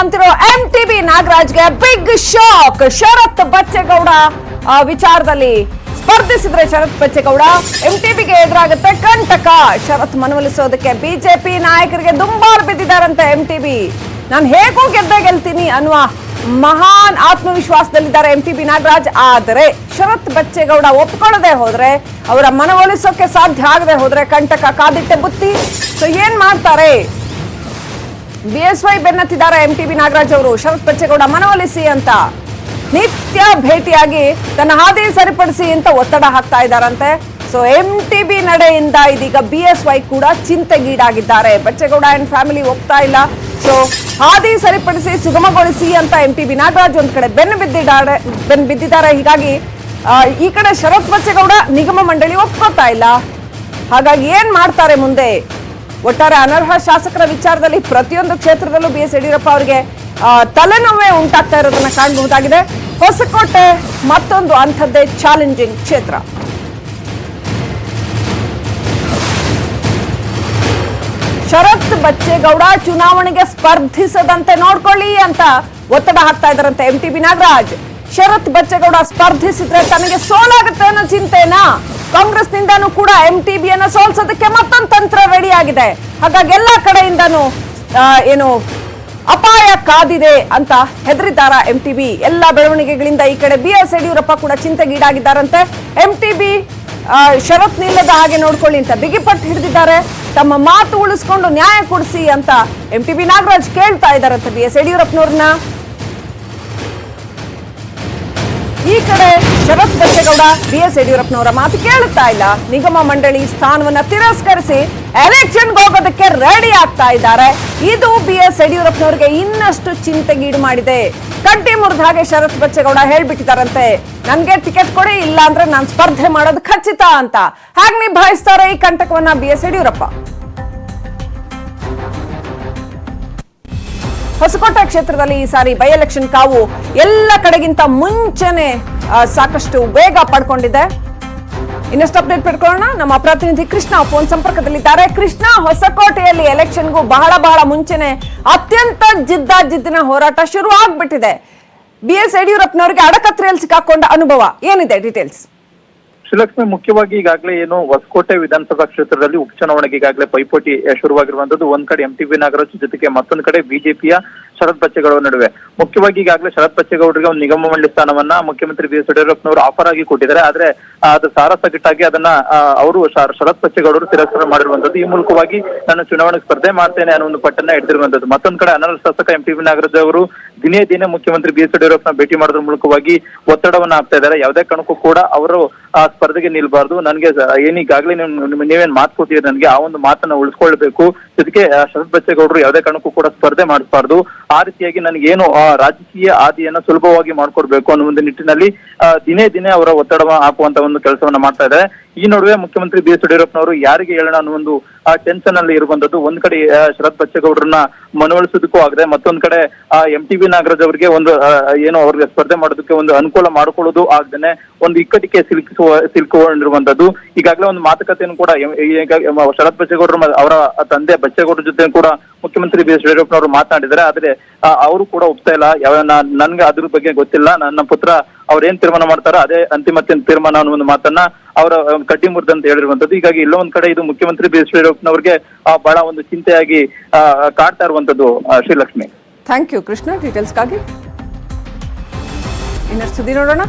ಅಂತಿರೋ MTB ನಾಗರಾಜ್ಗೆ big shock. Sharath Bachegowda ವಿಚಾರದಲ್ಲಿ ಸ್ಪರ್ಧಿಸಿದ್ರೆ ಶರತ್ ಬಚ್ಚೇಗೌಡ ಎಂಟಿಬಿಗೆ ಎದುರಾಗುತ್ತೆ ಕಂಟಕ. ಶರತ್ ಮನವೊಲಿಸೋದಕ್ಕೆ ಬಿಜೆಪಿ ನಾಯಕರಿಗೆ ದುಂಬಾರು ಬಿದ್ದಿದ್ದಾರಂತೆ ಎಂಟಿಬಿ. ನಾನು ಹೇಗೂ ಗೆಲ್ತೀನಿ ಅನ್ನುವ ಮಹಾನ್ ಆತ್ಮವಿಶ್ವಾಸದಲ್ಲಿದ್ದಾರೆ ಎಂಟಿಬಿ ನಾಗರಾಜ್. ಆದರೆ ಶರತ್ ಬಚ್ಚೇಗೌಡ ಒಪ್ಕೊಳ್ಳದೆ ಹೋದ್ರೆ, ಅವರ ಮನವೊಲಿಸೋಕೆ ಸಾಧ್ಯ ಆಗದೆ ಹೋದ್ರೆ ಕಂಟಕ ಕಾದಿಟ್ಟೆ ಬುತ್ತಿ. ಸೊ ಏನ್ ಮಾಡ್ತಾರೆ? ಬಿಎಸ್ವೈ ಬೆನ್ನತ್ತಿದ್ದಾರೆ ಎಂಟಿಬಿ ನಾಗರಾಜ್ ಅವರು. ಶರತ್ ಬಚ್ಚೇಗೌಡ ಮನವೊಲಿಸಿ ಅಂತ ನಿತ್ಯ ಭೇಟಿಯಾಗಿ ತನ್ನ ಹಾದಿ ಸರಿಪಡಿಸಿ ಅಂತ ಒತ್ತಡ ಹಾಕ್ತಾ ಇದ್ದಾರಂತೆ. ಸೊ ಎಂಟಿಬಿ ನಡೆಯಿಂದ ಇದೀಗ ಬಿಎಸ್ವೈ ಕೂಡ ಚಿಂತೆಗೀಡಾಗಿದ್ದಾರೆ. ಬಚ್ಚೇಗೌಡ ಅಂಡ್ ಫ್ಯಾಮಿಲಿ ಒಪ್ತಾ ಇಲ್ಲ. ಸೊ ಹಾದಿ ಸರಿಪಡಿಸಿ ಸುಗಮಗೊಳಿಸಿ ಅಂತ ಎಂಟಿಬಿ ನಾಗರಾಜ್ ಒಂದ್ ಕಡೆ ಬೆನ್ನು ಬಿದ್ದಿದ್ದಾರೆ. ಹೀಗಾಗಿ ಈ ಕಡೆ ಶರತ್ ಬಚ್ಚೇಗೌಡ ನಿಗಮ ಮಂಡಳಿ ಒಪ್ಕೋತಾ ಇಲ್ಲ. ಹಾಗಾಗಿ ಏನ್ ಮಾಡ್ತಾರೆ ಮುಂದೆ? ಒಟ್ಟಾರೆ ಅನರ್ಹ ಶಾಸಕರ ವಿಚಾರದಲ್ಲಿ ಪ್ರತಿಯೊಂದು ಕ್ಷೇತ್ರದಲ್ಲೂ ಬಿಎಸ್ ಯಡಿಯೂರಪ್ಪ ಅವರಿಗೆ ತಲೆನೋವೇ ಉಂಟಾಗ್ತಾ ಇರೋದನ್ನ ಕಾಣಬಹುದಾಗಿದೆ. ಹೊಸಕೋಟೆ ಮತ್ತೊಂದು ಅಂಥದ್ದೇ ಚಾಲೆಂಜಿಂಗ್ ಕ್ಷೇತ್ರ. ಶರತ್ ಬಚ್ಚೇಗೌಡ ಚುನಾವಣೆಗೆ ಸ್ಪರ್ಧಿಸದಂತೆ ನೋಡ್ಕೊಳ್ಳಿ ಅಂತ ಒತ್ತಡ ಹಾಕ್ತಾ ಇದ್ದಾರಂತೆ ಎಂಟಿಬಿ ನಾಗರಾಜ್. ಶರತ್ ಬಚ್ಚೇಗೌಡ ಸ್ಪರ್ಧಿಸಿದ್ರೆ ತನಗೆ ಸೋಲಾಗುತ್ತೆ ಅನ್ನೋ ಚಿಂತೆನಾ? ಕಾಂಗ್ರೆಸ್ನಿಂದಾನು ಕೂಡ ಎಂಟಿಬಿಯನ್ನ ಸೋಲ್ಸೋದಕ್ಕೆ ಮತ್ತೊಂದು ತಂತ್ರ ರೆಡಿ ಆಗಿದೆ. ಹಾಗಾಗಿ ಎಲ್ಲಾ ಕಡೆಯಿಂದಾನು ಏನು ಅಪಾಯ ಕಾದಿದೆ ಅಂತ ಹೆದರಿದ್ದಾರ ಎಂಟಿಬಿ. ಎಲ್ಲಾ ಬೆಳವಣಿಗೆಗಳಿಂದ ಈ ಕಡೆ ಬಿಎಸ್ ಯಡಿಯೂರಪ್ಪ ಕೂಡ ಚಿಂತೆಗೀಡಾಗಿದ್ದಾರಂತೆ. ಎಂಟಿಬಿ ಶರತ್ ನಿಲ್ಲದ ಹಾಗೆ ನೋಡ್ಕೊಳ್ಳಿ ಅಂತ ಬಿಗಿಪಟ್ಟು ಹಿಡಿದಿದ್ದಾರೆ. ತಮ್ಮ ಮಾತು ಉಳಿಸ್ಕೊಂಡು ನ್ಯಾಯ ಕೊಡಿಸಿ ಅಂತ ಎಂಟಿಬಿ ನಾಗರಾಜ್ ಕೇಳ್ತಾ ಇದ್ದಾರಂತೆ ಬಿಎಸ್ ಯಡಿಯೂರಪ್ಪನವ್ರನ್ನ. ಈ ಕಡೆ ಶರತ್ ಬಚ್ಚೇಗೌಡ ಬಿಎಸ್ ಯಡಿಯೂರಪ್ಪನವರ ಮಾತು ಕೇಳುತ್ತಾ ಇಲ್ಲ. ನಿಗಮ ಮಂಡಳಿ ಸ್ಥಾನವನ್ನ ತಿರಸ್ಕರಿಸಿ ಎಲೆಕ್ಷನ್ಗೆ ಹೋಗೋದಕ್ಕೆ ರೆಡಿ ಆಗ್ತಾ ಇದ್ದಾರೆ. ಇದು ಬಿಎಸ್ ಯಡಿಯೂರಪ್ಪನವರಿಗೆ ಇನ್ನಷ್ಟು ಚಿಂತೆಗೀಡು ಮಾಡಿದೆ. ಕಡ್ಡಿ ಮುರಿದ ಹಾಗೆ ಶರತ್ ಬಚ್ಚೇಗೌಡ ಹೇಳ್ಬಿಟ್ಟಿದಾರಂತೆ, ನನ್ಗೆ ಟಿಕೆಟ್ ಕೊಡಿ, ಇಲ್ಲ ಅಂದ್ರೆ ನಾನು ಸ್ಪರ್ಧೆ ಮಾಡೋದು ಖಚಿತ ಅಂತ. ಹಾಗೆ ನಿಭಾಯಿಸ್ತಾರೆ ಈ ಕಂಟಕವನ್ನ ಬಿಎಸ್ ಯಡಿಯೂರಪ್ಪ. ಹೊಸಕೋಟೆ ಕ್ಷೇತ್ರದಲ್ಲಿ ಈ ಸಾರಿ ಬೈ ಎಲೆಕ್ಷನ್ ಕಾವು ಎಲ್ಲ ಕಡೆಗಿಂತ ಮುಂಚೆನೆ ಸಾಕಷ್ಟು ವೇಗ ಪಡ್ಕೊಂಡಿದೆ. ಇನ್ನಷ್ಟು ಅಪ್ಡೇಟ್ ಪಡ್ಕೊಳ್ಳೋಣ. ನಮ್ಮ ಪ್ರತಿನಿಧಿ ಕೃಷ್ಣ ಫೋನ್ ಸಂಪರ್ಕದಲ್ಲಿದ್ದಾರೆ. ಕೃಷ್ಣ, ಹೊಸಕೋಟೆಯಲ್ಲಿ ಎಲೆಕ್ಷನ್ಗೂ ಬಹಳ ಮುಂಚೆನೆ ಅತ್ಯಂತ ಜಿದ್ದಿನ ಹೋರಾಟ ಶುರು ಆಗ್ಬಿಟ್ಟಿದೆ. ಬಿಎಸ್ ಯಡಿಯೂರಪ್ಪನವರಿಗೆ ಅಡಕತ್ರೆಯಲ್ಲಿ ಸಿಕ್ಕಾಕೊಂಡ ಅನುಭವ ಏನಿದೆ? ಡೀಟೇಲ್ಸ್. ಶ್ರೀಲಕ್ಷ್ಮಿ, ಮುಖ್ಯವಾಗಿ ಈಗಾಗಲೇ ಏನು ಹೊಸಕೋಟೆ ವಿಧಾನಸಭಾ ಕ್ಷೇತ್ರದಲ್ಲಿ ಉಪಚುನಾವಣೆಗೆ ಈಗಾಗಲೇ ಪೈಪೋಟಿ ಶುರುವಾಗಿರುವಂತದ್ದು. ಒಂದ್ ಕಡೆ ಎಂಟಿಬಿ ನಾಗರಾಜ್ ಜೊತೆಗೆ ಮತ್ತೊಂದು ಕಡೆ ಬಿಜೆಪಿಯ ಶರತ್ ಬಚ್ಚೇಗೌಡ ನಡುವೆ. ಮುಖ್ಯವಾಗಿ ಈಗಾಗಲೇ ಶರತ್ ಬಚ್ಚೇಗೌಡರಿಗೆ ಒಂದು ನಿಗಮ ಮಂಡಳಿ ಸ್ಥಾನವನ್ನ ಮುಖ್ಯಮಂತ್ರಿ ಬಿಎಸ್ ಯಡಿಯೂರಪ್ಪನವರು ಆಫರ್ ಆಗಿ ಕೊಟ್ಟಿದ್ದಾರೆ. ಆದ್ರೆ ಅದು ಸಾರಸಗಟ್ಟಾಗಿ ಅದನ್ನ ಅವರು ಶರತ್ ಬಚ್ಚೇಗೌಡರು ತಿರಸ್ಕಾರ ಮಾಡಿರುವಂತದ್ದು. ಈ ಮೂಲಕವಾಗಿ ನಾನು ಚುನಾವಣೆಗೆ ಸ್ಪರ್ಧೆ ಮಾಡ್ತೇನೆ ಅನ್ನೋ ಒಂದು ಪಟ್ಟನ್ನ ಹಿಡಿದಿರುವಂತದ್ದು. ಮತ್ತೊಂದ್ ಕಡೆ ಅನರ್ಹ ಶಾಸಕ ಎಂಟಿಬಿ ನಾಗರಾಜ್ ಅವರು ದಿನೇ ಮುಖ್ಯಮಂತ್ರಿ ಬಿಎಸ್ ಯಡಿಯೂರಪ್ಪನ ಭೇಟಿ ಮಾಡೋದ್ರ ಮೂಲಕವಾಗಿ ಒತ್ತಡವನ್ನ ಹಾಕ್ತಾ ಇದ್ದಾರೆ. ಯಾವುದೇ ಕಾರಣಕ್ಕೂ ಕೂಡ ಅವರು ಆ ಸ್ಪರ್ಧೆಗೆ ನಿಲ್ಬಾರ್ದು, ನನ್ಗೆ ಏನೀಗಾಗ್ಲೇ ನೀವೇನ್ ಮಾತು ಕೊಟ್ಟಿದ್ರೆ ನನಗೆ ಆ ಒಂದು ಮಾತನ್ನ ಉಳಿಸ್ಕೊಳ್ಬೇಕು, ಜೊತೆಗೆ ಶರತ್ ಬಚ್ಚೇಗೌಡರು ಯಾವುದೇ ಕಾರಣಕ್ಕೂ ಕೂಡ ಸ್ಪರ್ಧೆ ಮಾಡಿಸಬಾರ್ದು, ಆ ರೀತಿಯಾಗಿ ನನಗೇನು ರಾಜಕೀಯ ಆದಿಯನ್ನ ಸುಲಭವಾಗಿ ಮಾಡ್ಕೊಡ್ಬೇಕು ಅನ್ನೋ ಒಂದು ನಿಟ್ಟಿನಲ್ಲಿ ದಿನೇ ಅವರ ಒತ್ತಡ ಹಾಕುವಂತ ಒಂದು ಕೆಲಸವನ್ನ ಮಾಡ್ತಾ ಇದ್ದಾರೆ. ಈ ನಡುವೆ ಮುಖ್ಯಮಂತ್ರಿ ಬಿಎಸ್ ಯಡಿಯೂರಪ್ಪನವರು ಯಾರಿಗೆ ಹೇಳೋಣ ಅನ್ನೋ ಒಂದು ಟೆನ್ಷನ್ ಅಲ್ಲಿ ಇರುವಂತದ್ದು. ಒಂದ್ ಕಡೆ ಶರತ್ ಬಚ್ಚೇಗೌಡರನ್ನ ಮನವೊಲಿಸೋದಕ್ಕೂ ಆಗದೆ, ಮತ್ತೊಂದ್ ಕಡೆ ಎಂಟಿಬಿ ನಾಗರಾಜ್ ಅವರಿಗೆ ಒಂದು ಏನು ಅವ್ರಿಗೆ ಸ್ಪರ್ಧೆ ಮಾಡೋದಕ್ಕೆ ಒಂದು ಅನುಕೂಲ ಮಾಡ್ಕೊಳ್ಳೋದು ಆಗದೇನೆ ಒಂದು ಇಕ್ಕಟ್ಟಿಗೆ ಸಿಲುಕೊಂಡಿರುವಂತದ್ದು. ಈಗಾಗಲೇ ಒಂದು ಮಾತುಕತೆಯನ್ನು ಕೂಡ ಶರತ್ ಬಚ್ಚೇಗೌಡರು ಅವರ ತಂದೆ ಬಚ್ಚೇಗೌಡರ ಜೊತೆ ಕೂಡ ಮುಖ್ಯಮಂತ್ರಿ ಬಿಎಸ್ ಯಡಿಯೂರಪ್ಪನವರು ಮಾತನಾಡಿದ್ದಾರೆ. ಆದ್ರೆ ಅವರು ಕೂಡ ಒಪ್ತಾ ಇಲ್ಲ, ನನ್ಗೆ ಅದ್ರ ಬಗ್ಗೆ ಗೊತ್ತಿಲ್ಲ, ನನ್ನ ಪುತ್ರ ಅವ್ರೇನ್ ತೀರ್ಮಾನ ಮಾಡ್ತಾರೋ ಅದೇ ಅಂತಿಮ ತೀರ್ಮಾನ ಅನ್ನೋ ಒಂದು ಮಾತನ್ನ ಅವರ ಕಡ್ಡಿ ಮುರಿದಂತ ಹೇಳಿರುವಂತದ್ದು. ಹೀಗಾಗಿ ಎಲ್ಲೋ ಒಂದ್ ಕಡೆ ಇದು ಮುಖ್ಯಮಂತ್ರಿ ಬಿಎಸ್ ಯಡಿಯೂರಪ್ಪನವರಿಗೆ ಬಹಳ ಒಂದು ಚಿಂತೆಯಾಗಿ ಕಾಡ್ತಾ ಇರುವಂತದ್ದು. ಶ್ರೀಲಕ್ಷ್ಮಿ, ಥ್ಯಾಂಕ್ ಯು ಕೃಷ್ಣ ಡೀಟೇಲ್ಸ್ಗಾಗಿ. ಇನ್ನಷ್ಟು ಸುದ್ದಿ ನೋಡೋಣ.